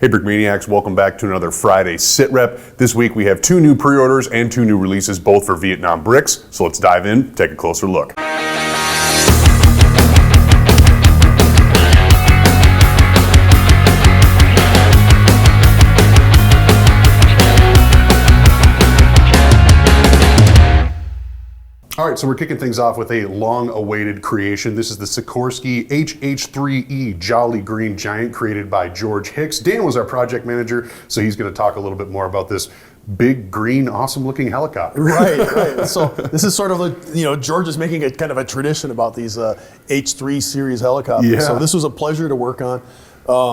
Hey Brickmaniacs, welcome back to another Friday Sit Rep. This week we have 2 new pre-orders and 2 new releases, both for Vietnam bricks. So let's dive in, take a closer look. All right, so we're kicking things off with a long-awaited creation. This is the Sikorsky HH3E Jolly Green Giant, created by George Hicks. Dan was our project manager, so he's going to talk a little bit more about this big, green, awesome-looking helicopter. Right. So this is sort of like, George is making a kind of a tradition about these H3 series helicopters. Yeah. So this was a pleasure to work on.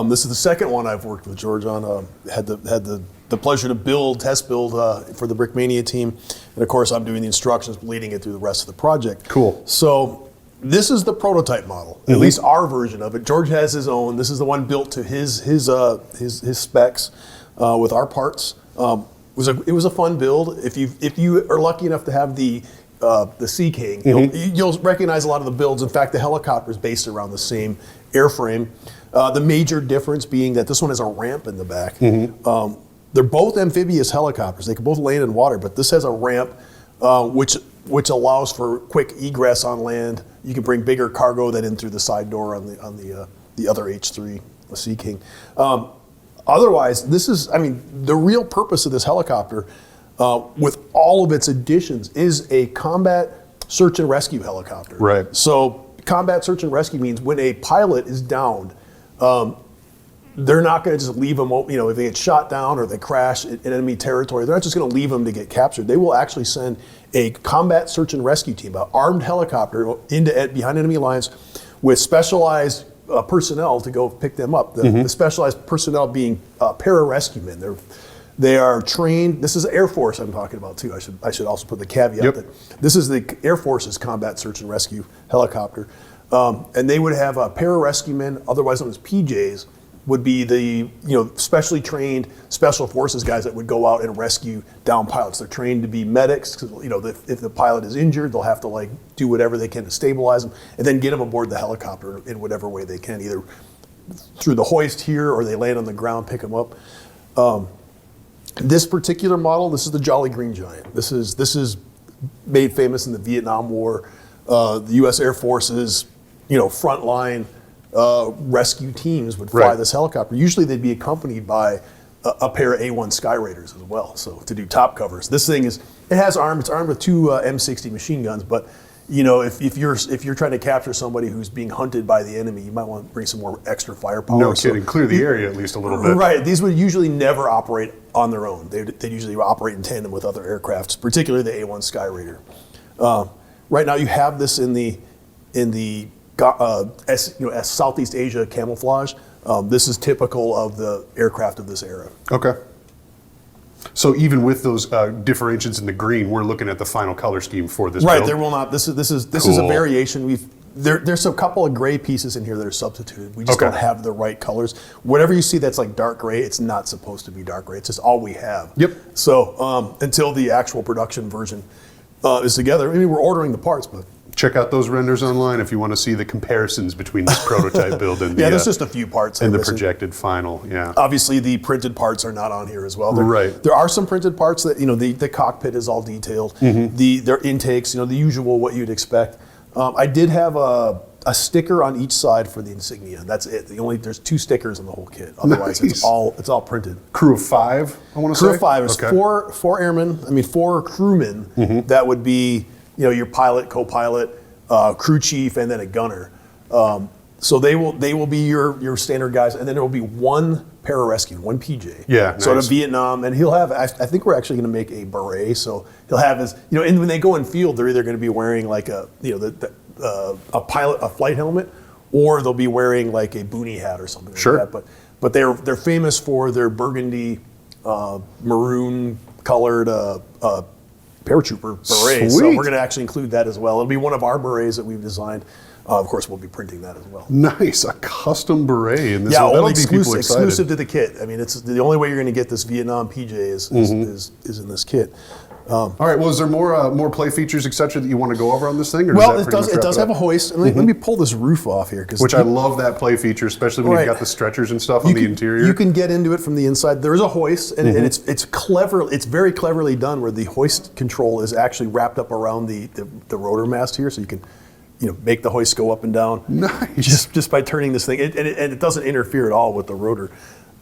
This is the second one I've worked with George on. Had the pleasure to test build for the Brickmania team. And of course, I'm doing the instructions, leading it through the rest of the project. Cool. So this is the prototype model, at least our version of it. George has his own. This is the one built to his specs with our parts. It was a fun build. If you are lucky enough to have the Sea King, you'll recognize a lot of the builds. In fact, the helicopter is based around the same airframe. The major difference being that this one has a ramp in the back. They're both amphibious helicopters. They can both land in water, but this has a ramp which allows for quick egress on land. You can bring bigger cargo than in through the side door on the other H3, the Sea King. Otherwise, the real purpose of this helicopter, with all of its additions, is a combat search and rescue helicopter. Right. So combat search and rescue means when a pilot is downed, they're not going to just leave them, if they get shot down or they crash in enemy territory, they're not just going to leave them to get captured. They will actually send a combat search and rescue team, an armed helicopter, behind enemy lines with specialized personnel to go pick them up. The specialized personnel being para-rescuemen. They are trained. This is Air Force I'm talking about too. I should also put the caveat that this is the Air Force's combat search and rescue helicopter. And they would have para-rescuemen, otherwise known as PJs, would be the specially trained special forces guys that would go out and rescue down pilots. They're trained to be medics, because if the pilot is injured, they'll have to do whatever they can to stabilize them and then get them aboard the helicopter in whatever way they can, either through the hoist here or they land on the ground, pick them up. This particular model, this is the Jolly Green Giant. This is made famous in the Vietnam War. The U.S. Air Force's frontline rescue teams would fly this helicopter. Usually they'd be accompanied by a pair of A1 Sky Raiders as well, so to do top covers. This thing has armed. It's armed with 2 M60 machine guns, but if you're trying to capture somebody who's being hunted by the enemy, you might want to bring some more extra firepower. No kidding. Clear the area at least a little bit. Right. These would usually never operate on their own. They'd usually operate in tandem with other aircrafts, particularly the A1 Sky Raider. Right now you have this in the as Southeast Asia camouflage. This is typical of the aircraft of this era. Okay. So even with those differentiations in the green, we're looking at the final color scheme for this build? There will not. This is a variation. There's a couple of gray pieces in here that are substituted. We just don't have the right colors. Whatever you see that's like dark gray, it's not supposed to be dark gray. It's just all we have. Yep. So until the actual production version is together, we're ordering the parts, but check out those renders online if you want to see the comparisons between this prototype build and there's just a few parts and the projected final. Obviously the printed parts are not on here as well. There are some printed parts that the cockpit is all detailed. Their intakes, the usual what you'd expect. I did have a sticker on each side for the insignia. That's it. There's 2 stickers in the whole kit. Otherwise it's all printed. Crew of 5, I want to say. Crew of 5 is 4 airmen. 4 crewmen that would be your pilot, co-pilot, crew chief, and then a gunner. So they will be your standard guys, and then there will be 1 pararescue, 1 PJ. Yeah. So to Vietnam, and he'll have. I think we're actually going to make a beret. So he'll have his. And when they go in field, they're either going to be wearing like a flight helmet, or they'll be wearing like a boonie hat or something like that. But they're famous for their burgundy, maroon colored paratrooper beret. So we're going to actually include that as well. It'll be one of our berets that we've designed. Of course, we'll be printing that as well. Nice, a custom beret in this. Yeah, that'll only be people excited. exclusive to the kit. I mean, it's the only way you're going to get this Vietnam PJ is in this kit. All right. Well, is there more play features, etc., that you want to go over on this thing? Or Well, does it that does. pretty much It does wrap have a hoist. And let me pull this roof off here, Which I love that play feature, especially when Right. you've got the stretchers and stuff on the interior. You can get into it from the inside. There is a hoist, and it's clever. It's very cleverly done, where the hoist control is actually wrapped up around the rotor mast here, so you can, make the hoist go up and down. Nice. Just by turning this thing, and it doesn't interfere at all with the rotor.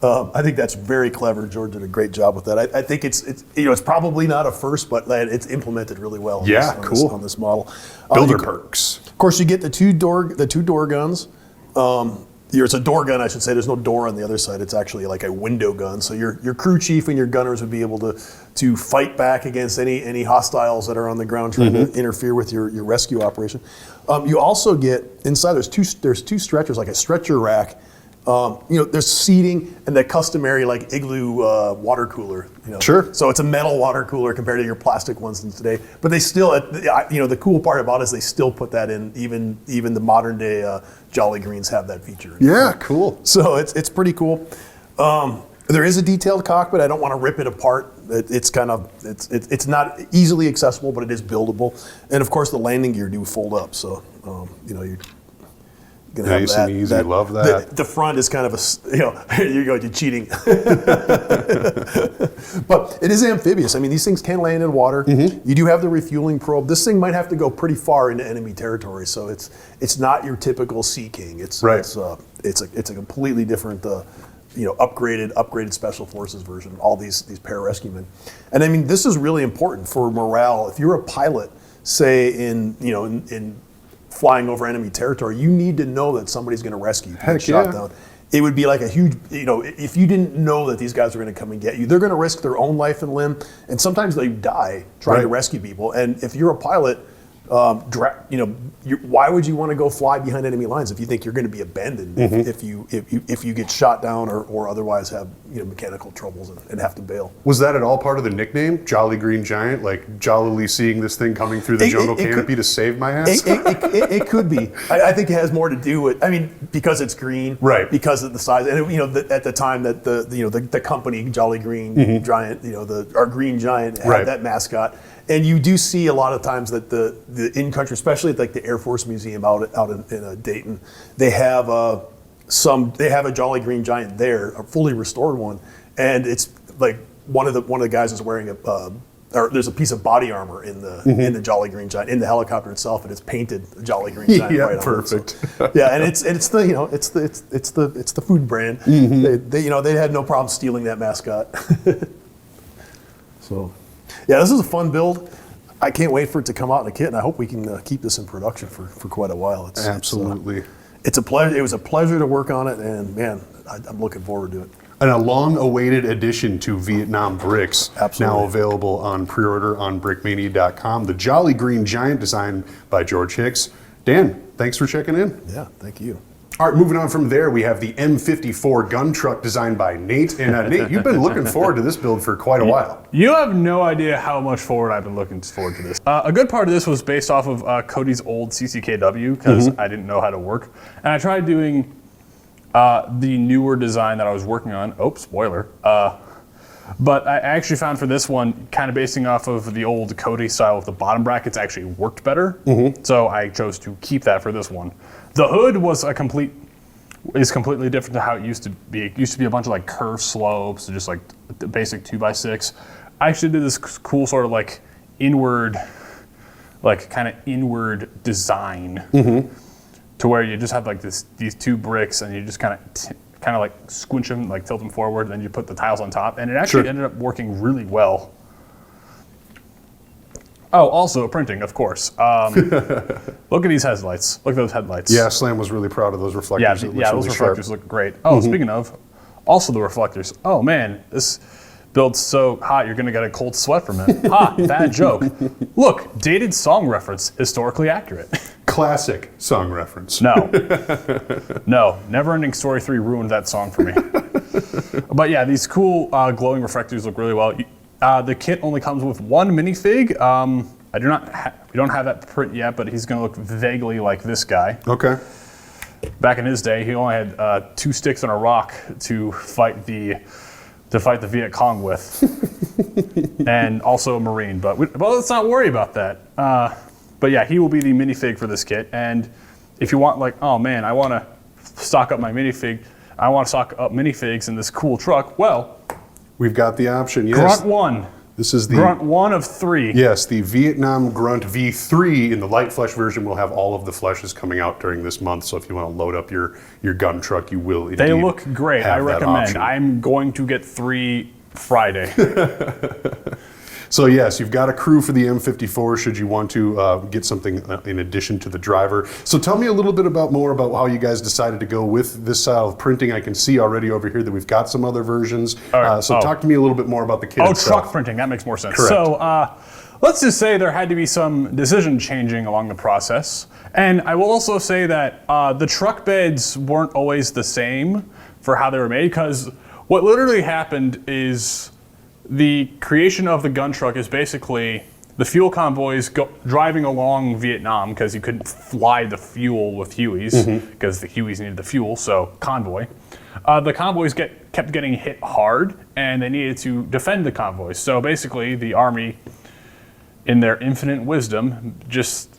I think that's very clever. George did a great job with that. I think it's probably not a first, but it's implemented really well. Yeah, cool. On this model. Builder perks. Of course, you get the two door guns. It's a door gun, I should say. There's no door on the other side. It's actually like a window gun. So your crew chief and your gunners would be able to fight back against any hostiles that are on the ground trying to interfere with your rescue operation. You also get inside. There's two stretchers, like a stretcher rack. There's seating and the customary like igloo water cooler. Sure. So it's a metal water cooler compared to your plastic ones today. But they still, the cool part about it is they still put that in. Even the modern day Jolly Greens have that feature. Yeah, cool. So it's pretty cool. There is a detailed cockpit. I don't want to rip it apart. It's not easily accessible, but it is buildable. And of course, the landing gear do fold up. So you're gonna have Nice that. and easy. Love that. The front is kind of here you go, you're cheating. But it is amphibious. I mean, these things can land in water. You do have the refueling probe. This thing might have to go pretty far into enemy territory, so it's not your typical Sea King. It's a completely different upgraded Special Forces version. All these pararescuemen, and I mean, this is really important for morale. If you're a pilot, say in flying over enemy territory, you need to know that somebody's going to rescue you. Heck Shot yeah. down. It would be like a huge, if you didn't know that these guys were going to come and get you, they're going to risk their own life and limb, and sometimes they die trying to rescue people. And if you're a pilot, why would you want to go fly behind enemy lines if you think you're going to be abandoned if you get shot down or otherwise have mechanical troubles and have to bail? Was that at all part of the nickname, Jolly Green Giant? Like jollily seeing this thing coming through the jungle canopy to save my ass? It could be. I think it has more to do with. I mean, because it's green, right? Because of the size, and at the time that the company Jolly Green Giant, our Green Giant had that mascot. And you do see a lot of times that the in-country, especially at like the Air Force Museum out in Dayton, they have a Jolly Green Giant there, a fully restored one, and it's like one of the guys is wearing or there's a piece of body armor in the Jolly Green Giant in the helicopter itself, and it's painted Jolly Green Giant right on it. Perfect. So, yeah, and it's the food brand. They had no problem stealing that mascot. So. Yeah, this is a fun build. I can't wait for it to come out in a kit, and I hope we can keep this in production for quite a while. Absolutely. It's a pleasure. It was a pleasure to work on it, and man, I'm looking forward to it. And a long-awaited addition to Vietnam bricks, Absolutely. Now available on pre-order on brickmania.com. The Jolly Green Giant, designed by George Hicks. Dan, thanks for checking in. Yeah, thank you. All right, moving on from there, we have the M54 gun truck designed by Nate. And Nate, you've been looking forward to this build for quite a while. You have no idea how much forward I've been looking forward to this. A good part of this was based off of Cody's old CCKW, because I didn't know how to work. And I tried doing the newer design that I was working on. Oh, spoiler. But I actually found for this one, kind of basing off of the old Cody style with the bottom brackets, actually worked better. So I chose to keep that for this one. The hood was completely different to how it used to be. It used to be a bunch of like curved slopes, just like the basic 2x6. I actually did this cool sort of like inward design to where you just have like these two bricks and you just kind of like squinch them, like tilt them forward, and then you put the tiles on top, and it actually ended up working really well. Oh, also printing, of course. Look at these headlights. Look at those headlights. Yeah, Slam was really proud of those reflectors. Those reflectors look great. Oh, speaking of, also the reflectors. Oh man, this build's so hot you're gonna get a cold sweat from it. Ha, bad joke. Look, dated song reference, historically accurate. Classic song reference. No, Neverending Story 3 ruined that song for me. But yeah, these cool glowing reflectors look really well. The kit only comes with one minifig. we don't have that print yet, but he's going to look vaguely like this guy. Okay. Back in his day, he only had 2 sticks and a rock to fight the Viet Cong with, and also a Marine. But let's not worry about that. But yeah, he will be the minifig for this kit. And if you want, like, oh man, I want to stock up my minifig. I want to stock up minifigs in this cool truck. Well, we've got the option. Yes. Grunt 1. This is the Grunt 1 of 3. Yes, the Vietnam Grunt V3 in the light flesh version will have all of the fleshes coming out during this month. So if you want to load up your gun truck, you will indeed. They look great. I have that recommend. option. I'm going to get 3 Friday. So yes, you've got a crew for the M54 should you want to get something in addition to the driver. So tell me a little bit more about how you guys decided to go with this style of printing. I can see already over here that we've got some other versions. So talk to me a little bit more about the kit itself. Truck printing. That makes more sense. Correct. So let's just say there had to be some decision changing along the process. And I will also say that the truck beds weren't always the same for how they were made, because what literally happened is the creation of the gun truck is basically the fuel convoys driving along Vietnam, because you couldn't fly the fuel with Hueys because the Hueys needed the fuel, so convoy. The convoys kept getting hit hard, and they needed to defend the convoys. So basically the Army, in their infinite wisdom, just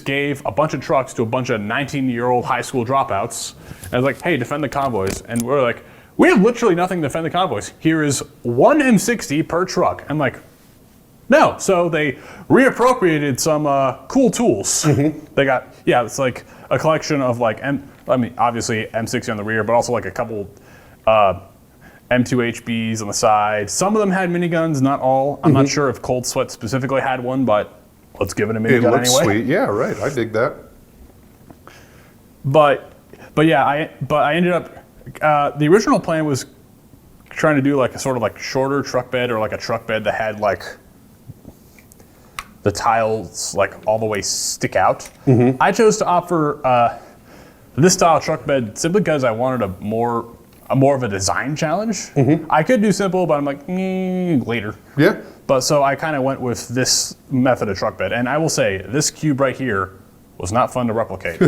gave a bunch of trucks to a bunch of 19-year-old high school dropouts, and it was like, hey, defend the convoys. And we're like, we have literally nothing to defend the convoys. Here is 1 M60 per truck. I'm like, no. So they reappropriated some cool tools. They got, it's like a collection of like, obviously M60 on the rear, but also like a couple M2HBs on the side. Some of them had miniguns, not all. I'm not sure if Cold Sweat specifically had one, but let's give it a minigun anyway. It looks sweet. Yeah, right. I dig that. But I ended up. The original plan was trying to do like a sort of like shorter truck bed, or like a truck bed that had like the tiles like all the way stick out. I chose to opt for this style truck bed simply because I wanted a more of a design challenge. I could do simple, but I'm like, later. Yeah. But so I kind of went with this method of truck bed. And I will say, this cube right here was not fun to replicate.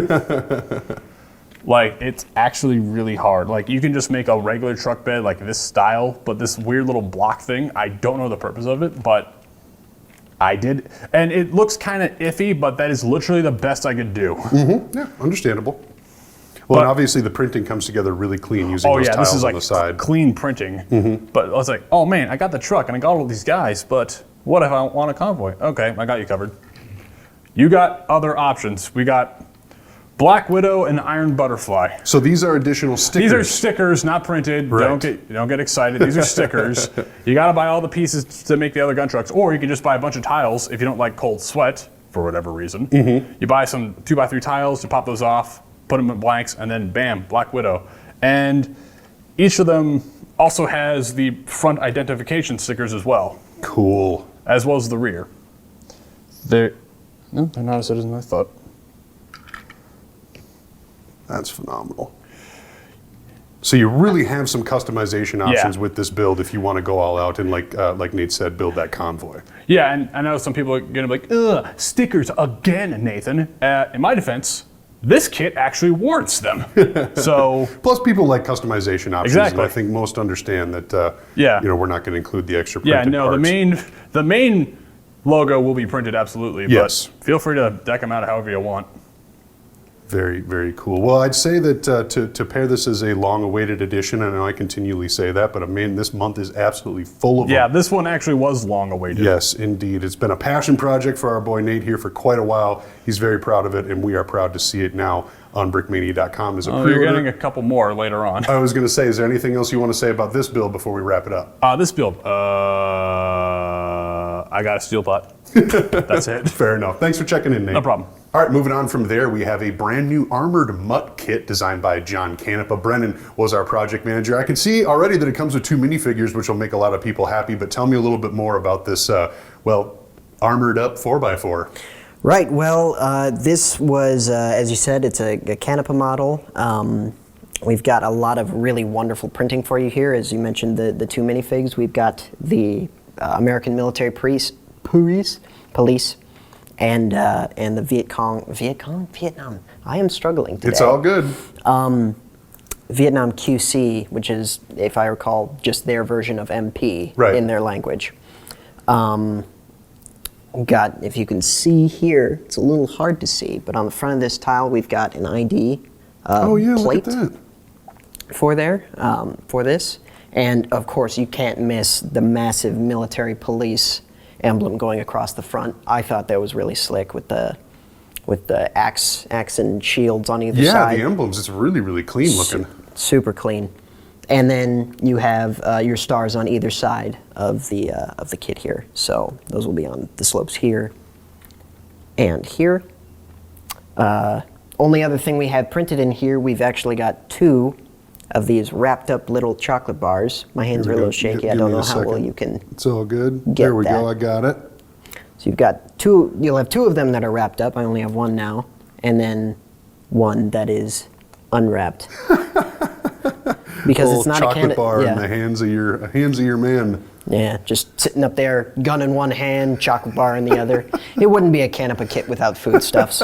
Like, it's actually really hard. Like, you can just make a regular truck bed like this style, but this weird little block thing, I don't know the purpose of it, but I did. And it looks kind of iffy, but that is literally the best I could do. Yeah, understandable. Well, and obviously the printing comes together really clean using those tiles this is on like the side. Clean printing. But I was like, oh man, I got the truck and I got all these guys, but what if I want a convoy? Okay, I got you covered. You got other options. We got Black Widow and Iron Butterfly. So these are additional stickers. These are stickers, not printed. Right. Don't get excited. These are stickers. You got to buy all the pieces to make the other gun trucks, or you can just buy a bunch of tiles if you don't like Cold Sweat for whatever reason. You buy some 2x3 tiles to pop those off, put them in blanks, and then bam, Black Widow. And each of them also has the front identification stickers as well. Cool. As well as the rear. They're not as good as I thought. That's phenomenal. So you really have some customization options with this build if you want to go all out and like Nate said, build that convoy. Yeah, and I know some people are going to be like, ugh, stickers again, Nathan. In my defense, this kit actually warrants them. So plus people like customization options, exactly. and I think most understand that we're not going to include the extra printed parts. The main logo will be printed absolutely, yes. But feel free to deck them out however you want. Very, very cool. Well, I'd say that to pair this as a long-awaited edition, I know I continually say that, but this month is absolutely full of them. Yeah, this one actually was long-awaited. Yes, indeed. It's been a passion project for our boy Nate here for quite a while. He's very proud of it, and we are proud to see it now on brickmania.com as a pre-order. You're getting a couple more later on. I was going to say, is there anything else you want to say about this build before we wrap it up? This build, I got a steel pot. That's it. Fair enough. Thanks for checking in, Nate. No problem. All right, moving on from there, we have a brand new armored Mutt Kit designed by John Canepa. Brennan was our project manager. I can see already that it comes with 2 minifigures, which will make a lot of people happy, but tell me a little bit more about this, armored up 4x4. Right, well, this was, as you said, it's a Canepa model. We've got a lot of really wonderful printing for you here. As you mentioned, the 2 minifigs. We've got the American military police, and the Vietnam. I am struggling today. It's all good. Vietnam QC, which is, if I recall, just their version of MP Right. in their language. Got, if you can see here, it's a little hard to see, but on the front of this tile, we've got an ID Oh yeah, plate look at that. for there, for this. And of course, you can't miss the massive military police emblem going across the front. I thought that was really slick with the axe and shields on either Yeah, side. the emblems. It's really, really clean looking. Super clean. And then you have your stars on either side of the kit here. So those will be on the slopes here and here. Only other thing we have printed in here, we've actually got 2 of these wrapped up little chocolate bars. My hands are a little shaky. I don't know how well you can. It's all good. get There we that. go. I got it. So you've got 2. You'll have 2 of them that are wrapped up. I only have 1 now, and then 1 that is unwrapped. Because Little it's not chocolate a bar yeah. in the hands of your man. Yeah, just sitting up there, gun in one hand, chocolate bar in the other. It wouldn't be a Canapa kit without foodstuffs.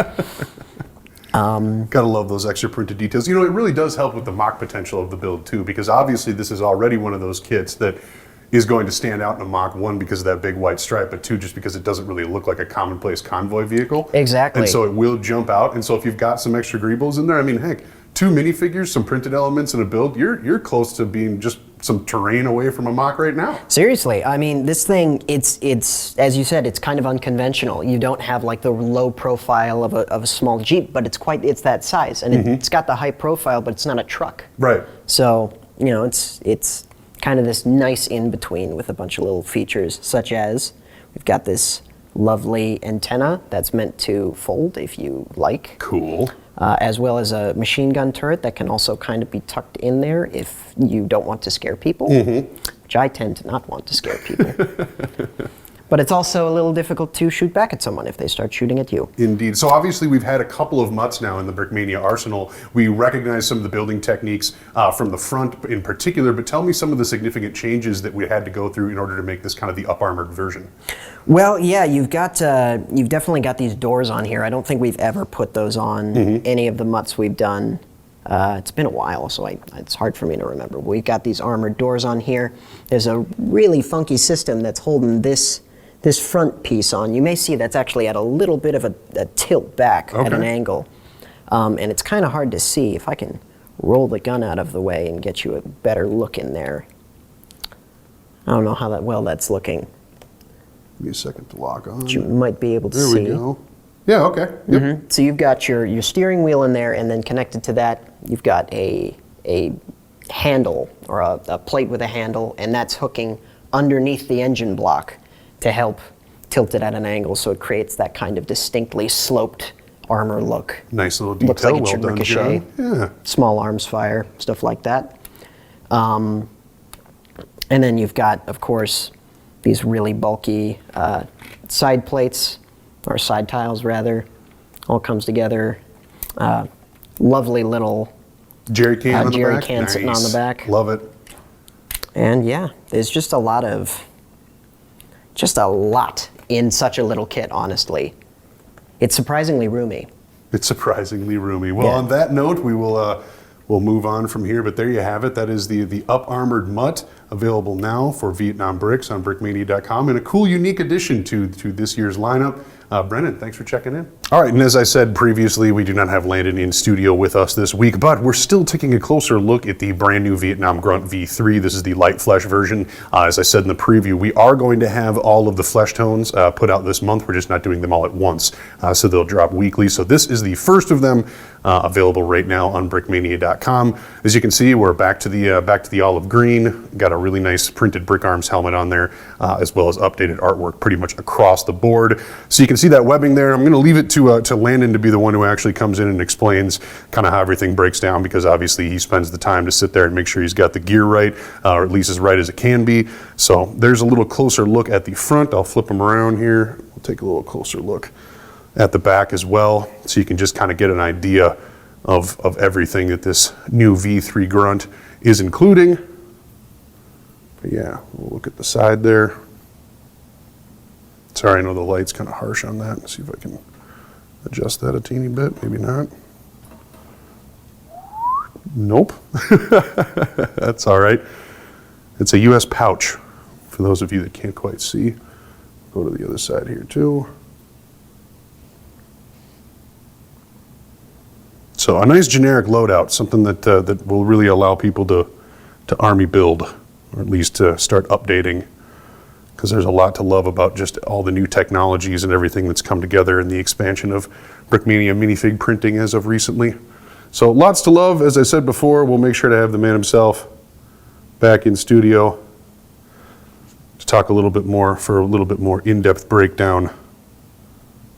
Gotta love those extra printed details. You know, it really does help with the mock potential of the build too, because obviously this is already one of those kits that is going to stand out in a mock, 1, because of that big white stripe, but 2, just because it doesn't really look like a commonplace convoy vehicle. Exactly. And so it will jump out. And so if you've got some extra greebles in there, I mean, heck, 2 minifigures, some printed elements, and a build, you're close to being just some terrain away from a mock right now. Seriously, I mean, this thing, it's as you said, it's kind of unconventional. You don't have like the low profile of a small Jeep, but it's that size, and it's got the high profile, but it's not a truck. Right. So, you know, it's kind of this nice in-between with a bunch of little features, such as we've got this lovely antenna that's meant to fold if you like. Cool. As well as a machine gun turret that can also kind of be tucked in there if you don't want to scare people, which I tend to not want to scare people. But it's also a little difficult to shoot back at someone if they start shooting at you. Indeed. So obviously we've had a couple of Mutts now in the Brickmania arsenal. We recognize some of the building techniques from the front in particular, but tell me some of the significant changes that we had to go through in order to make this kind of the up-armored version. Well, yeah, you've definitely got these doors on here. I don't think we've ever put those on any of the Mutts we've done. It's been a while, so it's hard for me to remember. We've got these armored doors on here. There's a really funky system that's holding this front piece on. You may see that's actually at a little bit of a tilt back at an angle. And it's kind of hard to see. If I can roll the gun out of the way and get you a better look in there. I don't know how well that's looking. Give me a second to lock on. But you might be able to There see. we go. Yeah, okay. Yep. So you've got your steering wheel in there, and then connected to that, you've got a handle, or a plate with a handle, and that's hooking underneath the engine block to help tilt it at an angle, so it creates that kind of distinctly sloped armor look. Nice little detail. Looks like it well should done, ricochet. John. Yeah. Small arms fire, stuff like that. And then you've got, of course, these really bulky side plates, or side tiles rather. All comes together. Lovely little Jerry can on the jerry back. can sitting on the back. Love it. And yeah, there's just a lot in such a little kit, honestly. It's surprisingly roomy. It's surprisingly roomy. Well, Yeah. on that note, we will we'll move on from here. But there you have it. That is the up-armored Mutt, available now for Vietnam Bricks on brickmania.com, and a cool, unique addition to this year's lineup. Brennan, thanks for checking in. All right, and as I said previously, we do not have Landon in studio with us this week, but we're still taking a closer look at the brand new Vietnam Grunt V3. This is the light flesh version. As I said in the preview, we are going to have all of the flesh tones put out this month. We're just not doing them all at once, so they'll drop weekly. So this is the first of them, available right now on brickmania.com. As you can see, we're back to the olive green. Got a really nice printed Brick Arms helmet on there, as well as updated artwork pretty much across the board. So you can see that webbing there. I'm going to leave it to Landon to be the one who actually comes in and explains kind of how everything breaks down, because obviously he spends the time to sit there and make sure he's got the gear right, or at least as right as it can be. So there's a little closer look at the front. I'll flip them around here. We'll take a little closer look at the back as well, so you can just kind of get an idea of everything that this new V3 Grunt is including. But yeah, we'll look at the side there. Sorry, I know the light's kind of harsh on that. Let's see if I can adjust that a teeny bit. Maybe not. Nope. That's all right. It's a US pouch, for those of you that can't quite see. Go to the other side here too. So a nice generic loadout, something that will really allow people to army build, or at least to start updating, because there's a lot to love about just all the new technologies and everything that's come together in the expansion of Brickmania minifig printing as of recently. So lots to love. As I said before, we'll make sure to have the man himself back in studio to talk a little bit more, for a little bit more in-depth breakdown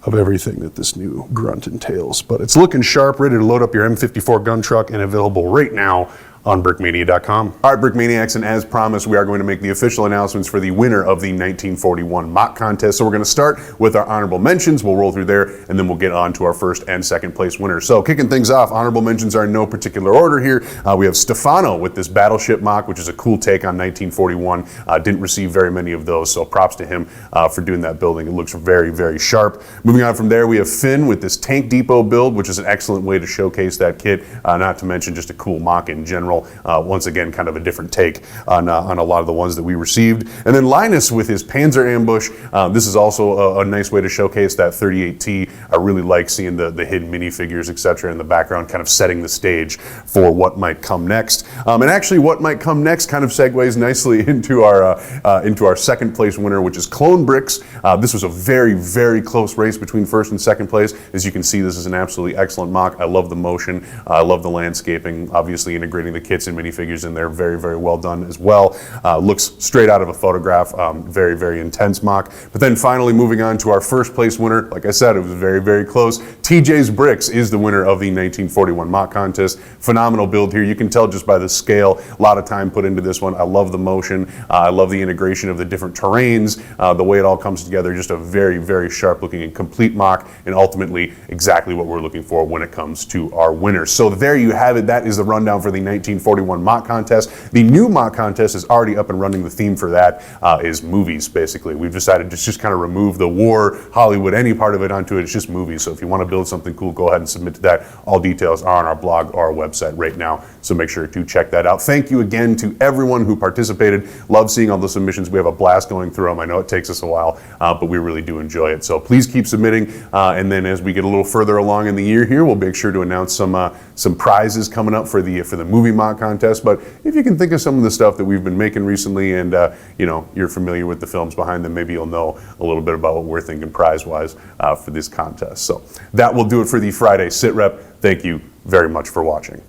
of everything that this new Grunt entails. But it's looking sharp, ready to load up your M54 gun truck, and available right now on brickmania.com. All right, Brickmaniacs, and as promised, we are going to make the official announcements for the winner of the 1941 MOC contest. So we're going to start with our honorable mentions. We'll roll through there, and then we'll get on to our first and second place winners. So kicking things off, honorable mentions are in no particular order here. We have Stefano with this Battleship MOC, which is a cool take on 1941. Didn't receive very many of those, so props to him for doing that building. It looks very, very sharp. Moving on from there, we have Finn with this Tank Depot build, which is an excellent way to showcase that kit, not to mention just a cool MOC in general. Once again, kind of a different take on a lot of the ones that we received. And then Linus with his Panzer Ambush. This is also a nice way to showcase that 38T. I really like seeing the hidden minifigures, etc., in the background, kind of setting the stage for what might come next. And actually, what might come next kind of segues nicely into our second place winner, which is Clone Bricks. This was a very, very close race between first and second place. As you can see, this is an absolutely excellent MOC. I love the motion. I love the landscaping. Obviously, integrating the kits and minifigures in there, very, very well done as well. Looks straight out of a photograph. Very, very intense MOC. But then finally, moving on to our first place winner. Like I said, it was very, very close. TJ's Bricks is the winner of the 1941 MOC contest. Phenomenal build here. You can tell just by the scale, a lot of time put into this one. I love the motion. I love the integration of the different terrains, the way it all comes together. Just a very, very sharp looking and complete MOC, and ultimately exactly what we're looking for when it comes to our winners. So there you have it. That is the rundown for the 1941 MOC contest. The new MOC contest is already up and running. The theme for that is movies, basically. We've decided to just kind of remove the war, Hollywood, any part of it onto it. It's just movies. So if you want to build something cool, go ahead and submit to that. All details are on our blog or our website right now, so make sure to check that out. Thank you again to everyone who participated. Love seeing all the submissions. We have a blast going through them. I know it takes us a while, but we really do enjoy it. So please keep submitting, and then as we get a little further along in the year here, we'll make sure to announce some prizes coming up for the movie MOC contest. But if you can think of some of the stuff that we've been making recently, and you're familiar with the films behind them, maybe you'll know a little bit about what we're thinking prize-wise for this contest. So that will do it for the Friday Sit Rep. Thank you very much for watching.